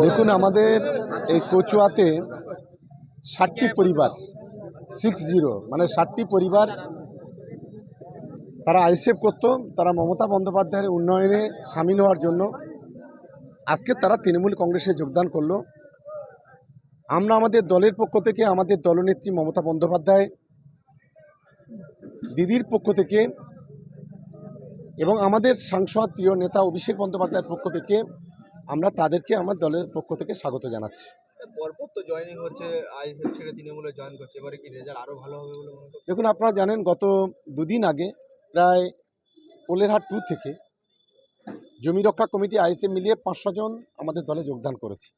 দেখুন, আমাদের এই কচুয়াতে 60টি পরিবার 60 মানে 60টি পরিবার তারা আইএসএফ করত। তারা মমতা বন্দ্যোপাধ্যায়ের উন্নয়নে সামিল হওয়ার জন্য আজকে তারা তৃণমূল কংগ্রেসে যোগদান করলো। আমরা আমাদের দলের পক্ষ থেকে, আমাদের দলনেত্রী মমতা বন্দ্যোপাধ্যায় দিদির পক্ষ থেকে এবং আমাদের সাংসদ প্রিয় নেতা অভিষেক বন্দ্যোপাধ্যায়ের পক্ষ থেকে আমরা তাদেরকে আমার দলের পক্ষ থেকে স্বাগত জানাচ্ছি। পরপর তো জয়েনিং হচ্ছে, আইএসএফ ছেড়ে তৃণমূলে জয়েন করছে, এবারে কি রেজাল্ট আরো ভালো হবে বলে মনে করছেন? দেখুন, আপনারা জানেন গত দুদিন আগে প্রায় পোলেরহাট 2 থেকে জমি রক্ষা কমিটি আইএসএফ মিলিয়ে 500 জন আমাদের দলে যোগদান করেছে।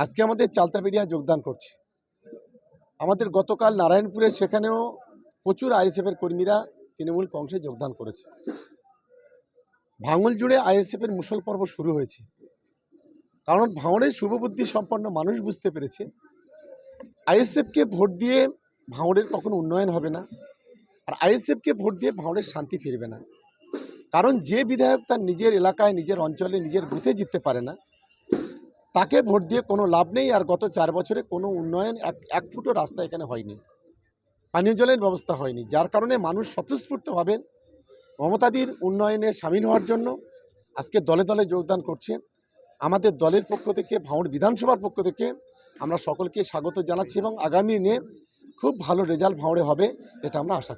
আজকে আমাদের চালতাবেড়িয়া যোগদান করছে। আমাদের গতকাল নারায়ণপুরে সেখানেও প্রচুর আইএসএফের কর্মীরা তৃণমূল কংগ্রেসে যোগদান করেছে। ভাঙল জুড়ে আইএসএফের মুসল পর্ব শুরু হয়েছে, কারণ ভাঙড়ের শুভবুদ্ধি সম্পন্ন মানুষ বুঝতে পেরেছে আইএসএফকে ভোট দিয়ে ভাঙড়ের কখনো উন্নয়ন হবে না, আর আইএসএফকে ভোট দিয়ে ভাঙড়ের শান্তি ফিরবে না। কারণ যে বিধায়ক তার নিজের এলাকায়, নিজের অঞ্চলে, নিজের বুথে জিততে পারে না, তাকে ভোট দিয়ে কোনো লাভ নেই। আর গত 4 বছরে কোনো উন্নয়ন, এক ফুটও রাস্তা এখানে হয়নি, পানীয় জলের ব্যবস্থা হয়নি। যার কারণে মানুষ স্বতঃস্ফূর্তভাবে মমতাদির উন্নয়নে সামিল হওয়ার জন্য আজকে দলে দলে যোগদান করছে। আমাদের দলের পক্ষ থেকে, ভাঙড় বিধানসভার পক্ষ থেকে আমরা সকলকে স্বাগত জানাচ্ছি এবং আগামী দিনে খুব ভালো রেজাল্ট ভাঙড়ে হবে, এটা আমরা আশা করি।